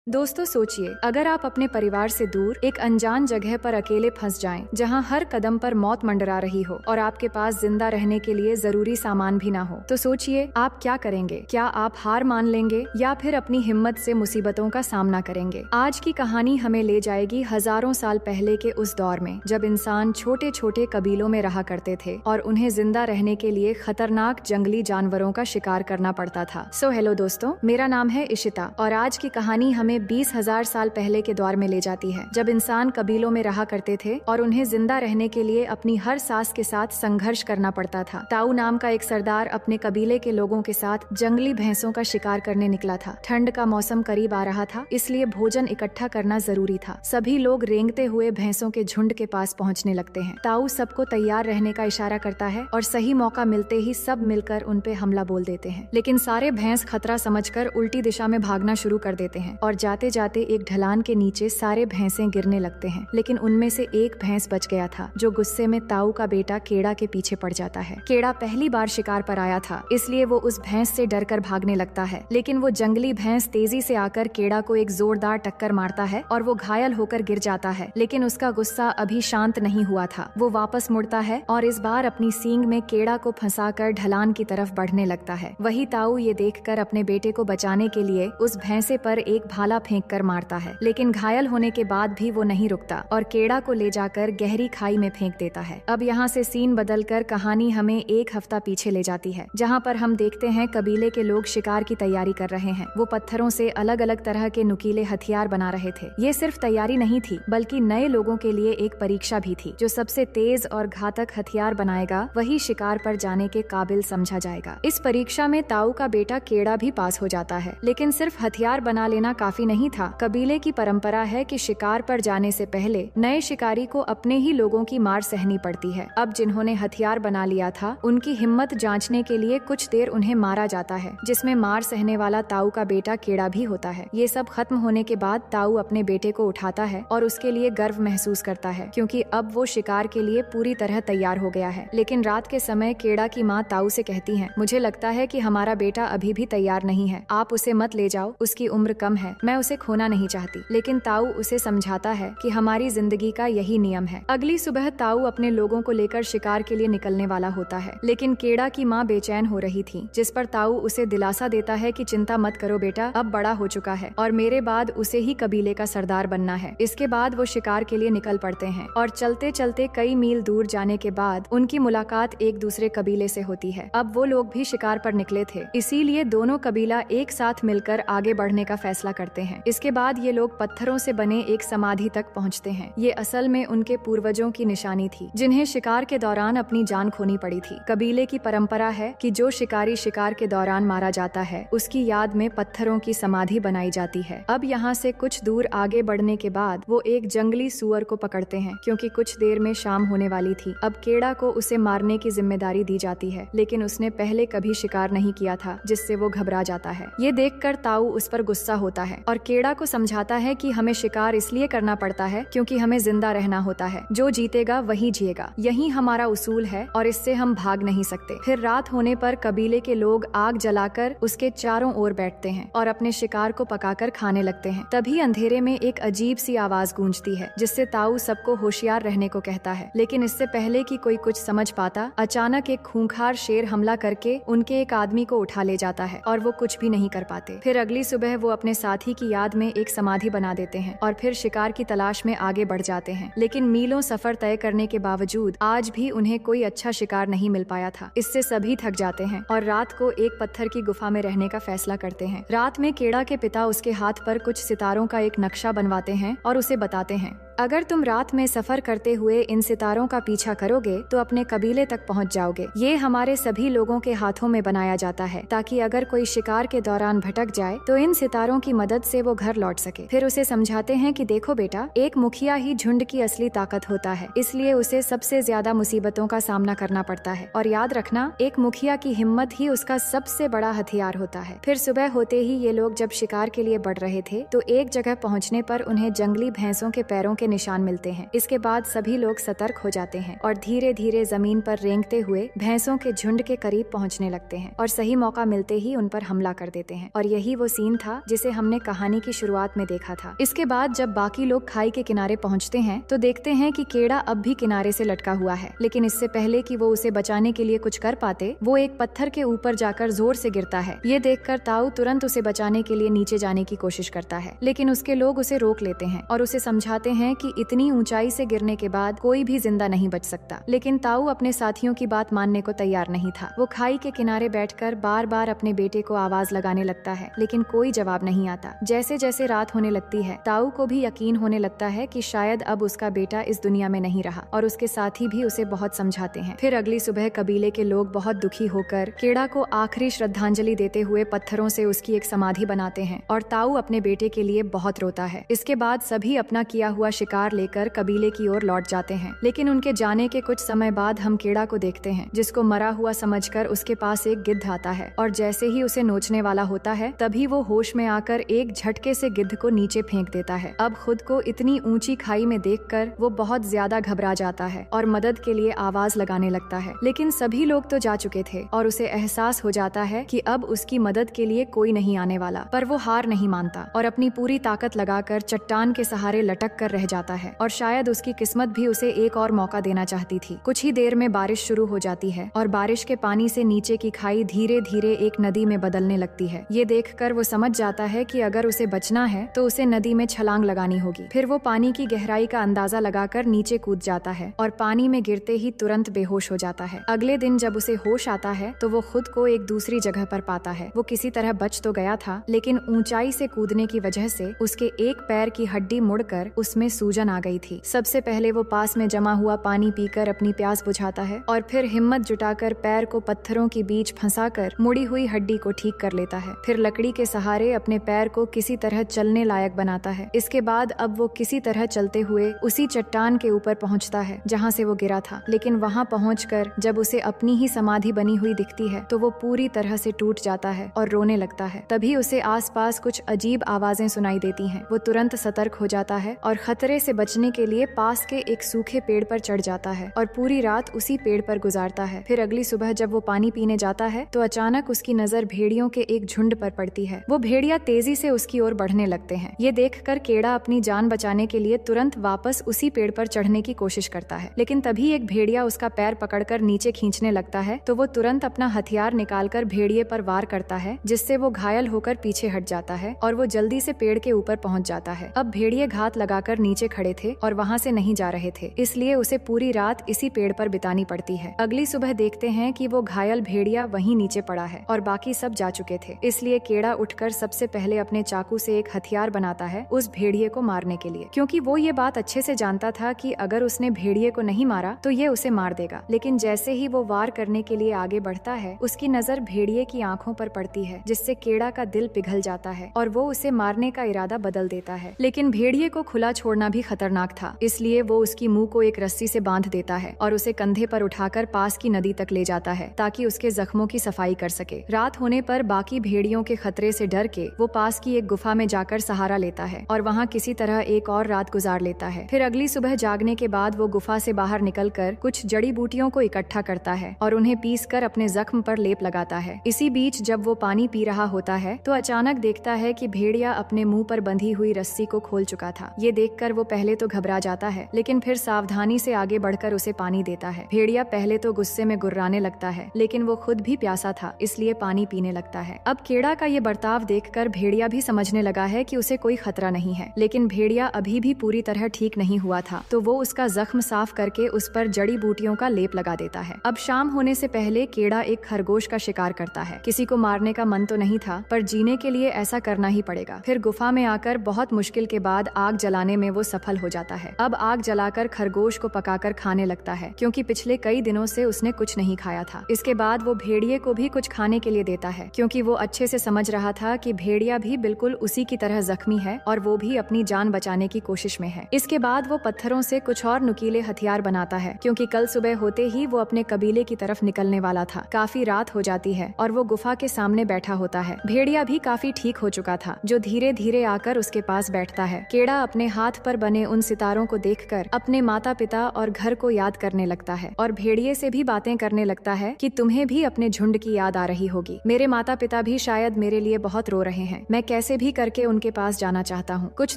दोस्तों सोचिए, अगर आप अपने परिवार से दूर एक अनजान जगह पर अकेले फंस जाएं, जहां हर कदम पर मौत मंडरा रही हो और आपके पास जिंदा रहने के लिए जरूरी सामान भी ना हो, तो सोचिए आप क्या करेंगे। क्या आप हार मान लेंगे या फिर अपनी हिम्मत से मुसीबतों का सामना करेंगे। आज की कहानी हमें ले जाएगी हजारों साल पहले के उस दौर में, जब इंसान छोटे छोटे कबीलों में रहा करते थे और उन्हें जिंदा रहने के लिए खतरनाक जंगली जानवरों का शिकार करना पड़ता था। हेलो दोस्तों, मेरा नाम है इशिता और आज की कहानी हमें 20,000 साल पहले के दौर में ले जाती है, जब इंसान कबीलों में रहा करते थे और उन्हें जिंदा रहने के लिए अपनी हर सांस के साथ संघर्ष करना पड़ता था। ताऊ नाम का एक सरदार अपने कबीले के लोगों के साथ जंगली भैंसों का शिकार करने निकला था। ठंड का मौसम करीब आ रहा था, इसलिए भोजन इकट्ठा करना जरूरी था। सभी लोग रेंगते हुए भैंसों के झुंड के पास पहुँचने लगते हैं। ताऊ सबको तैयार रहने का इशारा करता है और सही मौका मिलते ही सब मिलकर उन पे हमला बोल देते हैं। लेकिन सारे भैंस खतरा समझकर उल्टी दिशा में भागना शुरू कर देते हैं और जाते जाते एक ढलान के नीचे सारे भैंसें गिरने लगते हैं। लेकिन उनमें से एक भैंस बच गया था, जो गुस्से में ताऊ का बेटा केड़ा के पीछे पड़ जाता है। केड़ा पहली बार शिकार पर आया था, इसलिए वो उस भैंस से डरकर भागने लगता है। लेकिन वो जंगली भैंस तेजी से आकर केड़ा को एक जोरदार टक्कर मारता है और वो घायल होकर गिर जाता है। लेकिन उसका गुस्सा अभी शांत नहीं हुआ था। वो वापस मुड़ता है और इस बार अपनी सींग में केड़ा को फंसाकर ढलान की तरफ बढ़ने लगता है। वही ताऊ ये देखकर अपने बेटे को बचाने के लिए उस भैंसे पर एक भाला फेंक कर मारता है। लेकिन घायल होने के बाद भी वो नहीं रुकता और केड़ा को ले जाकर गहरी खाई में फेंक देता है। अब यहाँ से सीन बदलकर कहानी हमें एक हफ्ता पीछे ले जाती है, जहाँ पर हम देखते हैं कबीले के लोग शिकार की तैयारी कर रहे हैं। वो पत्थरों से अलग अलग तरह के नुकीले हथियार बना रहे थे। ये सिर्फ तैयारी नहीं थी, बल्कि नए लोगों के लिए एक परीक्षा भी थी। जो सबसे तेज और घातक हथियार बनाएगा, वही शिकार पर जाने के काबिल समझा जाएगा। इस परीक्षा में ताऊ का बेटा केड़ा भी पास हो जाता है। लेकिन सिर्फ हथियार बना लेना काफी नहीं था। कबीले की परंपरा है कि शिकार पर जाने से पहले नए शिकारी को अपने ही लोगों की मार सहनी पड़ती है। अब जिन्होंने हथियार बना लिया था, उनकी हिम्मत जांचने के लिए कुछ देर उन्हें मारा जाता है, जिसमें मार सहने वाला ताऊ का बेटा केड़ा भी होता है। ये सब खत्म होने के बाद ताऊ अपने बेटे को उठाता है और उसके लिए गर्व महसूस करता है, क्योंकि अब वो शिकार के लिए पूरी तरह तैयार हो गया है। लेकिन रात के समय केड़ा की माँ ताऊ से कहती है, मुझे लगता है कि हमारा बेटा अभी भी तैयार नहीं है। आप उसे मत ले जाओ, उसकी उम्र कम है, मैं उसे खोना नहीं चाहती। लेकिन ताऊ उसे समझाता है कि हमारी जिंदगी का यही नियम है। अगली सुबह ताऊ अपने लोगों को लेकर शिकार के लिए निकलने वाला होता है। लेकिन केड़ा की माँ बेचैन हो रही थी, जिस पर ताऊ उसे दिलासा देता है कि चिंता मत करो बेटा, अब बड़ा हो चुका है और मेरे बाद उसे ही कबीले का सरदार बनना है। इसके बाद वो शिकार के लिए निकल पड़ते हैं और चलते चलते कई मील दूर जाने के बाद उनकी मुलाकात एक दूसरे कबीले से होती है। अब वो लोग भी शिकार पर निकले थे, इसीलिए दोनों कबीला एक साथ मिलकर आगे बढ़ने का फैसला करते हैं। इसके बाद ये लोग पत्थरों से बने एक समाधि तक पहुंचते हैं। ये असल में उनके पूर्वजों की निशानी थी, जिन्हें शिकार के दौरान अपनी जान खोनी पड़ी थी। कबीले की परंपरा है कि जो शिकारी शिकार के दौरान मारा जाता है, उसकी याद में पत्थरों की समाधि बनाई जाती है। अब यहाँ से कुछ दूर आगे बढ़ने के बाद वो एक जंगली सूअर को पकड़ते हैं, क्योंकि कुछ देर में शाम होने वाली थी। अब केड़ा को उसे मारने की जिम्मेदारी दी जाती है, लेकिन उसने पहले कभी शिकार नहीं किया था, जिससे वो घबरा जाता है। ये देखकर ताऊ उस पर गुस्सा होता है और केड़ा को समझाता है कि हमें शिकार इसलिए करना पड़ता है क्योंकि हमें जिंदा रहना होता है। जो जीतेगा वही जिएगा, यही हमारा उसूल है और इससे हम भाग नहीं सकते। फिर रात होने पर कबीले के लोग आग जलाकर उसके चारों ओर बैठते हैं और अपने शिकार को पकाकर खाने लगते हैं। तभी अंधेरे में एक अजीब सी आवाज गूंजती है, जिससे ताऊ सबको होशियार रहने को कहता है। लेकिन इससे पहले कि कोई कुछ समझ पाता, अचानक एक खूंखार शेर हमला करके उनके एक आदमी को उठा ले जाता है और वो कुछ भी नहीं कर पाते। फिर अगली सुबह वो अपने साथी की याद में एक समाधि बना देते हैं और फिर शिकार की तलाश में आगे बढ़ जाते हैं। लेकिन मीलों सफर तय करने के बावजूद आज भी उन्हें कोई अच्छा शिकार नहीं मिल पाया था। इससे सभी थक जाते हैं और रात को एक पत्थर की गुफा में रहने का फैसला करते हैं। रात में केड़ा के पिता उसके हाथ पर कुछ सितारों का एक नक्शा बनवाते हैं और उसे बताते हैं, अगर तुम रात में सफर करते हुए इन सितारों का पीछा करोगे तो अपने कबीले तक पहुंच जाओगे। ये हमारे सभी लोगों के हाथों में बनाया जाता है, ताकि अगर कोई शिकार के दौरान भटक जाए तो इन सितारों की मदद से वो घर लौट सके। फिर उसे समझाते हैं कि देखो बेटा, एक मुखिया ही झुंड की असली ताकत होता है, इसलिए उसे सबसे ज्यादा मुसीबतों का सामना करना पड़ता है। और याद रखना, एक मुखिया की हिम्मत ही उसका सबसे बड़ा हथियार होता है। फिर सुबह होते ही ये लोग जब शिकार के लिए बढ़ रहे थे, तो एक जगह पहुँचने पर उन्हें जंगली भैंसों के पैरों के निशान मिलते हैं। इसके बाद सभी लोग सतर्क हो जाते हैं और धीरे धीरे जमीन पर रेंगते हुए भैंसों के झुंड के करीब पहुंचने लगते हैं और सही मौका मिलते ही उन पर हमला कर देते हैं। और यही वो सीन था जिसे हमने कहानी की शुरुआत में देखा था। इसके बाद जब बाकी लोग खाई के किनारे पहुंचते हैं तो देखते हैं कि केड़ा अब भी किनारे से लटका हुआ है, लेकिन इससे पहले कि वो उसे बचाने के लिए कुछ कर पाते, वो एक पत्थर के ऊपर जाकर जोर से गिरता है। ये देखकर ताऊ तुरंत उसे बचाने के लिए नीचे जाने की कोशिश करता है, लेकिन उसके लोग उसे रोक लेते हैं और उसे समझाते हैं कि इतनी ऊंचाई से गिरने के बाद कोई भी जिंदा नहीं बच सकता। लेकिन ताऊ अपने साथियों की बात मानने को तैयार नहीं था। वो खाई के किनारे बैठकर बार बार अपने बेटे को आवाज लगाने लगता है, लेकिन कोई जवाब नहीं आता। जैसे जैसे रात होने लगती है, ताऊ को भी यकीन होने लगता है कि शायद अब उसका बेटा इस दुनिया में नहीं रहा, और उसके साथी भी उसे बहुत समझाते हैं। फिर अगली सुबह कबीले के लोग बहुत दुखी होकर केड़ा को आखिरी श्रद्धांजलि देते हुए पत्थरों से उसकी एक समाधि बनाते हैं और ताऊ अपने बेटे के लिए बहुत रोता है। इसके बाद सभी अपना किया हुआ शिकार लेकर कबीले की ओर लौट जाते हैं, लेकिन उनके जाने के कुछ समय बाद हम केड़ा को देखते हैं, जिसको मरा हुआ समझकर उसके पास एक गिद्ध आता है और जैसे ही उसे नोचने वाला होता है तभी वो होश में आकर एक झटके से गिद्ध को नीचे फेंक देता है। अब खुद को इतनी ऊंची खाई में देखकर वो बहुत ज्यादा घबरा जाता है और मदद के लिए आवाज लगाने लगता है, लेकिन सभी लोग तो जा चुके थे और उसे एहसास हो जाता है कि अब उसकी मदद के लिए कोई नहीं आने वाला। पर वो हार नहीं मानता और अपनी पूरी ताकत लगाकर चट्टान के सहारे लटक कर रह जाता है, और शायद उसकी किस्मत भी उसे एक और मौका देना चाहती थी। कुछ ही देर में बारिश शुरू हो जाती है और बारिश के पानी से नीचे की खाई धीरे धीरे एक नदी में बदलने लगती है। ये देखकर वो समझ जाता है कि अगर उसे बचना है तो उसे नदी में छलांग लगानी होगी। फिर वो पानी की गहराई का अंदाजा लगाकर नीचे कूद जाता है और पानी में गिरते ही तुरंत बेहोश हो जाता है। अगले दिन जब उसे होश आता है तो वो खुद को एक दूसरी जगह पर पाता है। वो किसी तरह बच तो गया था, लेकिन ऊंचाई से कूदने की वजह से उसके एक पैर की हड्डी मुड़कर उसमें सूजन आ गई थी। सबसे पहले वो पास में जमा हुआ पानी पीकर अपनी प्यास बुझाता है और फिर हिम्मत जुटाकर पैर को पत्थरों के बीच फंसाकर मुड़ी हुई हड्डी को ठीक कर लेता है। फिर लकड़ी के सहारे अपने पैर को किसी तरह चलने लायक बनाता है। इसके बाद अब वो किसी तरह चलते हुए उसी चट्टान के ऊपर पहुंचता है जहां से वो गिरा था, लेकिन वहां पहुंचकर जब उसे अपनी ही समाधि बनी हुई दिखती है तो वो पूरी तरह से टूट जाता है और रोने लगता है। तभी उसे आसपास कुछ अजीब आवाजें सुनाई देती हैं। वो तुरंत सतर्क हो जाता है और खतरे से बचने के लिए पास के एक सूखे पेड़ पर चढ़ जाता है और पूरी रात उसी पेड़ पर गुजारता है। फिर अगली सुबह जब वो पानी पीने जाता है तो अचानक उसकी नजर भेड़ियों के एक झुंड पर पड़ती है। वो भेड़िया तेजी से उसकी ओर बढ़ने लगते हैं। ये देखकर केड़ा अपनी जान बचाने के लिए तुरंत वापस उसी पेड़ पर चढ़ने की कोशिश करता है, लेकिन तभी एक भेड़िया उसका पैर पकड़कर नीचे खींचने लगता है तो वो तुरंत अपना हथियार निकालकर भेड़िए पर वार करता है, जिससे वो घायल होकर पीछे हट जाता है और वो जल्दी से पेड़ के ऊपर पहुंच जाता है। अब भेड़िए घात लगाकर नीचे खड़े थे और वहां से नहीं जा रहे थे, इसलिए उसे पूरी रात इसी पेड़ पर बितानी पड़ती है। अगली सुबह देखते हैं कि वो घायल भेड़िया वहीं नीचे पड़ा है और बाकी सब जा चुके थे, इसलिए केड़ा उठकर सबसे पहले अपने चाकू से एक हथियार बनाता है उस भेड़िए को मारने के लिए, क्योंकि वो ये बात अच्छे से जानता था कि अगर उसने भेड़िए को नहीं मारा तो ये उसे मार देगा। लेकिन जैसे ही वो वार करने के लिए आगे बढ़ता है उसकी नजर भेड़िए की आंखों पर पड़ती है, जिससे केड़ा का दिल पिघल जाता है और वो उसे मारने का इरादा बदल देता है। लेकिन भेड़िए को खुला छोड़ना भी खतरनाक था, इसलिए वो उसकी मुंह को एक रस्सी से बांध देता है और उसे कंधे पर उठाकर पास की नदी तक ले जाता है ताकि उसके जख्मों की सफाई कर सके। रात होने पर बाकी भेड़ियों के खतरे से डर के वो पास की एक गुफा में जाकर सहारा लेता है और वहाँ किसी तरह एक और रात गुजार लेता है। फिर अगली सुबह जागने के बाद वो गुफा से बाहर निकलकर कुछ जड़ी बूटियों को इकट्ठा करता है और उन्हें पीसकर अपने जख्म पर लेप लगाता है। इसी बीच जब वो पानी पी रहा होता है तो अचानक देखता है कि भेड़िया अपने मुंह पर बंधी हुई रस्सी को खोल चुका था। ये देखकर वो पहले तो घबरा जाता है, लेकिन फिर सावधानी से आगे बढ़कर उसे पानी देता है। भेड़िया पहले तो गुस्से में गुर्राने लगता है, लेकिन वो खुद भी प्यासा था, इसलिए पानी पीने लगता है। अब केड़ा का ये बर्ताव देखकर भेड़िया भी समझने लगा है कि उसे कोई खतरा नहीं है, लेकिन भेड़िया अभी भी पूरी तरह ठीक नहीं हुआ था, तो वो उसका जख्म साफ करके उस पर जड़ी बूटियों का लेप लगा देता है। अब शाम होने से पहले केड़ा एक खरगोश का शिकार करता है। किसी को मारने का मन तो नहीं था, पर जीने के लिए ऐसा करना ही पड़ेगा। फिर गुफा में आकर बहुत मुश्किल के बाद आग जलाने में वो सफल हो जाता है। अब आग जलाकर खरगोश को पकाकर खाने लगता है, क्योंकि पिछले कई दिनों से उसने कुछ नहीं खाया था। इसके बाद वो भेड़िए को भी कुछ खाने के लिए देता है, क्योंकि वो अच्छे से समझ रहा था कि भेड़िया भी बिल्कुल उसी की तरह जख्मी है और वो भी अपनी जान बचाने की कोशिश में है। इसके बाद वो पत्थरों से कुछ और नुकीले हथियार बनाता है, क्योंकि कल सुबह होते ही वो अपने कबीले की तरफ निकलने वाला था। काफी रात हो जाती है और वो गुफा के सामने बैठा होता है। भेड़िया भी काफी ठीक हो चुका था, जो धीरे धीरे आकर उसके पास बैठता है। केड़ा अपने हाथ पर बने उन सितारों को देखकर अपने माता पिता और घर को याद करने लगता है और भेड़िए से भी बातें करने लगता है कि तुम्हें भी अपने झुंड की याद आ रही होगी। मेरे माता पिता भी शायद मेरे लिए बहुत रो रहे हैं। मैं कैसे भी करके उनके पास जाना चाहता हूँ। कुछ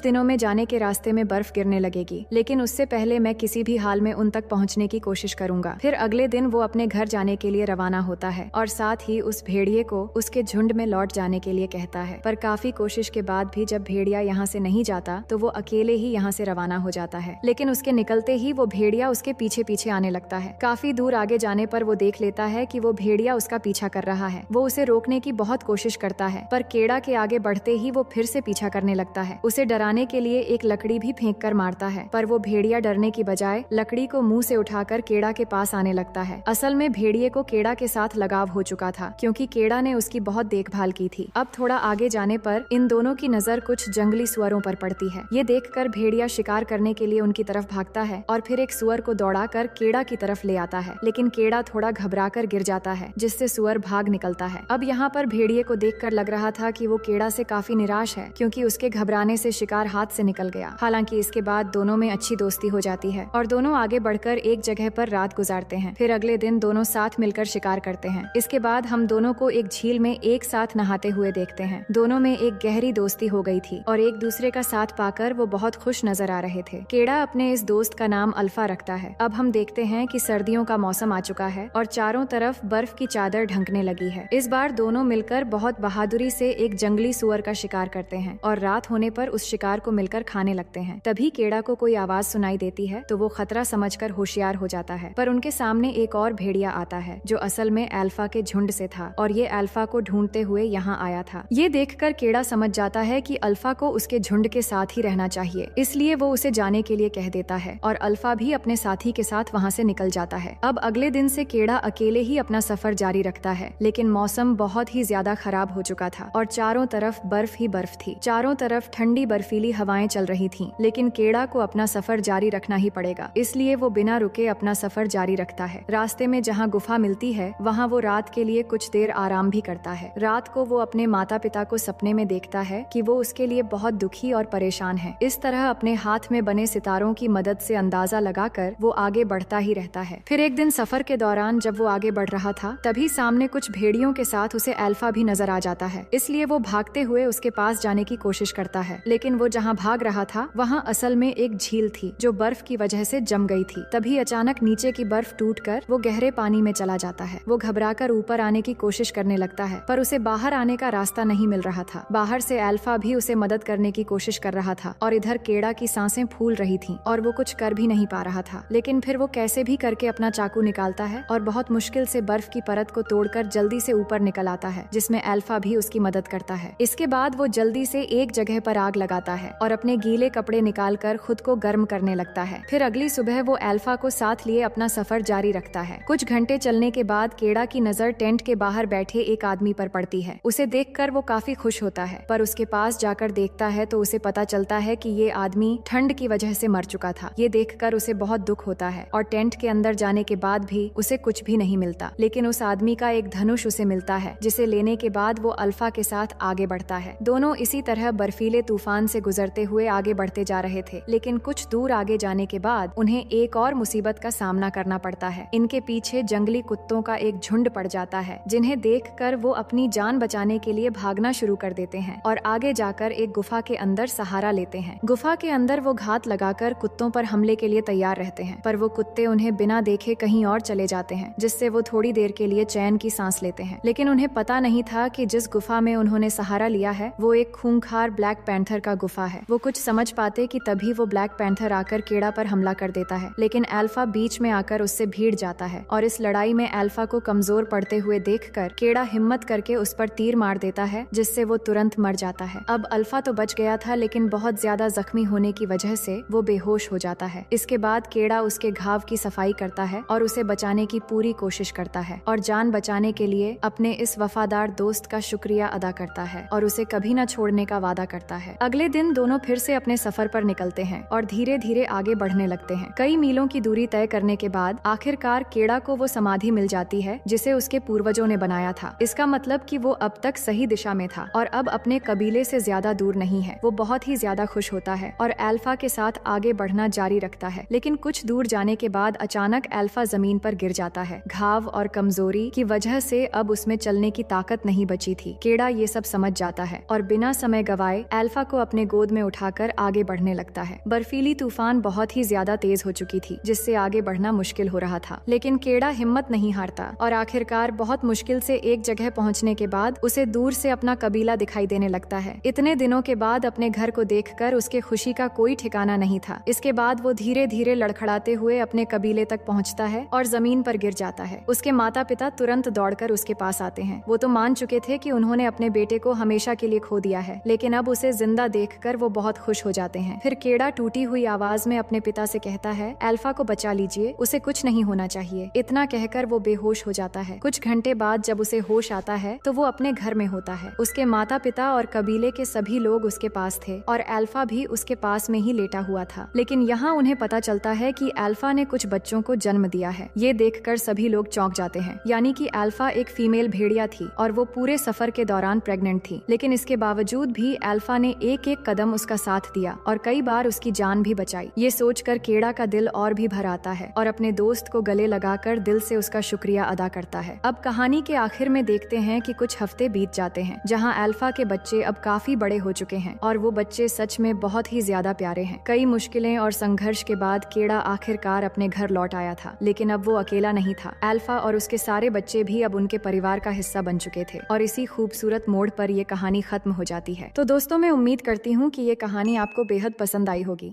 दिनों में जाने के रास्ते में बर्फ गिरने लगेगी, लेकिन उससे पहले मैं किसी भी हाल में उन तक पहुँचने की कोशिश करूंगा। फिर अगले दिन वो अपने घर जाने के लिए रवाना होता है और साथ ही उस भेड़िए को उसके झुंड में लौट जाने के लिए कहता है। पर काफी कोशिश के बाद भी जब भेड़िया यहाँ से नहीं जाता तो वो अकेले ही यहाँ से रवाना हो जाता है। लेकिन उसके निकलते ही वो भेड़िया उसके पीछे पीछे आने लगता है। काफी दूर आगे जाने पर वो देख लेता है कि वो भेड़िया उसका पीछा कर रहा है। वो उसे रोकने की बहुत कोशिश करता है, पर केड़ा के आगे बढ़ते ही वो फिर से पीछा करने लगता है। उसे डराने के लिए एक लकड़ी भी फेंक कर मारता है, पर वो भेड़िया डरने की बजाय लकड़ी को मुंह से उठाकर केड़ा के पास आने लगता है। असल में भेड़िए को केड़ा के साथ लगाव हो चुका था, क्योंकि केड़ा ने उसकी बहुत देखभाल की थी। अब थोड़ा आगे जाने पर इन दोनों की नजर कुछ जंगली सुअरों पर पड़ती है। ये देखकर भेड़िया शिकार करने के लिए उनकी तरफ भागता है और फिर एक सुअर को दौड़ाकर केड़ा की तरफ ले आता है, लेकिन केड़ा थोड़ा घबराकर गिर जाता है, जिससे सुअर भाग निकलता है। अब यहाँ पर भेड़िए को देखकर लग रहा था कि वो केड़ा से काफी निराश है, क्योंकि उसके घबराने से शिकार हाथ से निकल गया। हालांकि इसके बाद दोनों में अच्छी दोस्ती हो जाती है और दोनों आगे बढ़कर एक जगह पर रात गुजारते हैं। फिर अगले दिन दोनों साथ मिलकर शिकार करते हैं। इसके बाद हम दोनों को एक झील में एक साथ नहाते हुए देखते हैं। दोनों में एक गहरी दोस्ती हो गई थी और एक दूसरे का साथ पाकर वो बहुत खुश नजर आ रहे थे। केड़ा अपने इस दोस्त का नाम अल्फा रखता है। अब हम देखते हैं कि सर्दियों का मौसम आ चुका है और चारों तरफ बर्फ की चादर ढंकने लगी है। इस बार दोनों मिलकर बहुत बहादुरी से एक जंगली सुअर का शिकार करते हैं और रात होने पर उस शिकार को मिलकर खाने लगते हैं। तभी केड़ा को कोई आवाज सुनाई देती है तो वो खतरा समझकर होशियार हो जाता है, पर उनके सामने एक और भेड़िया आता है जो असल में अल्फा के झुंड से था और ये अल्फा को ढूंढते हुए यहाँ आया था। ये देखकर केड़ा समझ जाता है कि अल्फा को उसके झुंड के साथ ही रहना चाहिए, इसलिए वो उसे जाने के लिए कह देता है और अल्फा भी अपने साथी के साथ वहाँ से निकल जाता है। अब अगले दिन से केड़ा अकेले ही अपना सफर जारी रखता है, लेकिन मौसम बहुत ही ज्यादा खराब हो चुका था और चारों तरफ बर्फ ही बर्फ थी। चारों तरफ ठंडी बर्फीली हवाएं चल रही थीं, लेकिन केड़ा को अपना सफर जारी रखना ही पड़ेगा, इसलिए वो बिना रुके अपना सफर जारी रखता है। रास्ते में जहाँ गुफा मिलती है वहाँ वो रात के लिए कुछ देर आराम भी करता है। रात को वो अपने माता पिता को सपने में देखता है कि वो उसके लिए बहुत दुखी और परेशान है। इस तरह अपने हाथ में बने सितारों की मदद से अंदाजा लगाकर वो आगे बढ़ता ही रहता है। फिर एक दिन सफर के दौरान जब वो आगे बढ़ रहा था तभी सामने कुछ भेड़ियों के साथ उसे अल्फा भी नजर आ जाता है, इसलिए वो भागते हुए उसके पास जाने की कोशिश करता है। लेकिन वो जहाँ भाग रहा था वहाँ असल में एक झील थी जो बर्फ की वजह से जम गई थी। तभी अचानक नीचे की बर्फ टूटकर वो गहरे पानी में चला जाता है। वो घबराकर ऊपर आने की कोशिश करने लगता है, पर उसे बाहर आने का रास्ता नहीं मिल रहा था। बाहर से अल्फा भी उसे मदद करने की कोशिश कर रहा था और इधर केड़ा की सांसें फूल रही थीं और वो कुछ कर भी नहीं पा रहा था। लेकिन फिर वो कैसे भी करके अपना चाकू निकालता है और बहुत मुश्किल से बर्फ की परत को तोड़कर जल्दी से ऊपर निकल आता है, जिसमें अल्फा भी उसकी मदद करता है। इसके बाद वो जल्दी से एक जगह पर आग लगाता है और अपने गीले कपड़े निकालकर खुद को गर्म करने लगता है। फिर अगली सुबह वो अल्फा को साथ लिए अपना सफर जारी रखता है। कुछ घंटे चलने के बाद केड़ा की नजर टेंट के बाहर बैठे एक आदमी पर पड़ती है। उसे देखकर वो काफी खुश होता है, पर उसके पास जाकर देखता है तो उसे पता चलता है कि ये आदमी ठंड की वजह से मर चुका था। ये देखकर उसे बहुत दुख होता है और टेंट के अंदर जाने के बाद भी उसे कुछ भी नहीं मिलता। लेकिन उस आदमी का एक धनुष उसे मिलता है, जिसे लेने के बाद वो अल्फा के साथ आगे बढ़ता है। दोनों इसी तरह बर्फीले तूफान से गुजरते हुए आगे बढ़ते जा रहे थे, लेकिन कुछ दूर आगे जाने के बाद उन्हें एक और मुसीबत का सामना करना पड़ता है। इनके पीछे जंगली कुत्तों का एक झुंड पड़ जाता है, जिन्हें देखकर वो अपनी जान बचाने के लिए भागना शुरू कर देते हैं और आगे जाकर एक गुफा के अंदर सहारा लेते हैं। गुफा के अंदर वो घात लगाकर कुत्तों पर हमले के लिए तैयार रहते हैं, पर वो कुत्ते उन्हें बिना देखे कहीं और चले जाते हैं, जिससे वो थोड़ी देर के लिए चैन की सांस लेते हैं। लेकिन उन्हें पता नहीं था कि जिस गुफा में उन्होंने सहारा लिया है वो एक खूंखार ब्लैक पैंथर का गुफा है। वो कुछ समझ पाते कि तभी वो ब्लैक पैंथर आकर केड़ा पर हमला कर देता है, लेकिन अल्फा बीच में आकर उससे भीड़ जाता है और इस लड़ाई में अल्फा को कमजोर पड़ते हुए देखकर केड़ा हिम्मत करके उस पर तीर मार देता है, जिससे वो तुरंत मर जाता है। अब अल्फा तो बच गया था, लेकिन बहुत ज्यादा जख्मी होने की वजह से वो बेहोश हो जाता है। इसके बाद केड़ा उसके घाव की सफाई करता है और उसे बचाने की पूरी कोशिश करता है और जान बचाने के लिए अपने इस वफादार दोस्त का शुक्रिया अदा करता है और उसे कभी न छोड़ने का वादा करता है। अगले दिन दोनों फिर से अपने सफर पर निकलते हैं और धीरे धीरे आगे बढ़ने लगते हैं। कई मीलों की दूरी तय करने के बाद आखिरकार केड़ा को वो समाधि मिल जाती है जिसे उसके पूर्वजों ने बनाया था। इसका मतलब कि वो अब तक सही दिशा में था और अब अपने कबीले से ज्यादा दूर नहीं है। वो बहुत ही ज्यादा खुश होता है और अल्फा के साथ आगे बढ़ना जारी रखता है। लेकिन कुछ दूर जाने के बाद अचानक अल्फा जमीन पर गिर जाता है। घाव और कमजोरी की वजह से अब उसमें चलने की ताकत नहीं बची थी। केड़ा ये सब समझ जाता है और बिना समय गवाए अल्फा को अपने गोद में उठाकर आगे बढ़ने लगता है। बर्फीली तूफान बहुत ही ज्यादा तेज हो चुकी थी, जिससे आगे बढ़ना मुश्किल हो रहा था। लेकिन केड़ा हिम्मत नहीं हारता और आखिरकार बहुत मुश्किल से एक जगह पहुंचने के बाद उसे दूर से अपना कबीला दिखाई देने लगता है। इतने दिनों के बाद अपने घर को देखकर उसके खुशी का कोई ठिकाना नहीं था। इसके बाद वो धीरे धीरे लड़खड़ाते हुए अपने कबीले तक पहुंचता है और जमीन पर गिर जाता है। उसके माता पिता तुरंत दौड़कर उसके पास आते हैं। वो तो मान चुके थे कि उन्होंने अपने बेटे को हमेशा के लिए खो दिया है, लेकिन अब उसे जिंदा देखकर वो बहुत खुश हो जाते हैं। फिर केड़ा टूटी हुई आवाज में अपने पिता से कहता है, अल्फा को बचा लीजिए, उसे कुछ नहीं होना चाहिए। इतना कहकर वो बेहोश हो जाता है। कुछ घंटे बाद जब उसे होश आता है तो वो अपने घर में होता है। उसके माता पिता और कबीले के सभी लोग उसके पास थे और अल्फा भी उसके पास में ही लेटा हुआ था। लेकिन यहाँ उन्हें पता चलता है कि अल्फा ने कुछ बच्चों को जन्म दिया है। ये देखकर सभी लोग चौंक जाते हैं, यानी कि अल्फा एक फीमेल भेड़िया थी और वो पूरे सफर के दौरान प्रेग्नेंट थी। लेकिन इसके बावजूद भी अल्फा ने एक एक कदम उसका साथ दिया और कई बार उसकी जान भी बचाई। ये सोचकर केड़ा का दिल और भी भर आता है और अपने दोस्त को गले लगाकर दिल से उसका शुक्रिया अदा करता है। अब कहानी के आखिर में देखते हैं कि कुछ हफ्ते बीत जाते हैं, जहाँ अल्फा के बच्चे अब काफी बड़े हो चुके हैं और वो बच्चे सच में बहुत ही ज्यादा प्यारे हैं। कई मुश्किलें और संघर्ष के बाद केड़ा आखिरकार अपने घर लौट आया था, लेकिन अब वो अकेला नहीं था। अल्फा और उसके सारे बच्चे भी अब उनके परिवार का हिस्सा बन चुके थे और इसी खूबसूरत मोड़ पर ये कहानी खत्म हो जाती है। तो दोस्तों, मैं उम्मीद करती हूँ कि ये कहानी आपको बेहद पसंद आई होगी।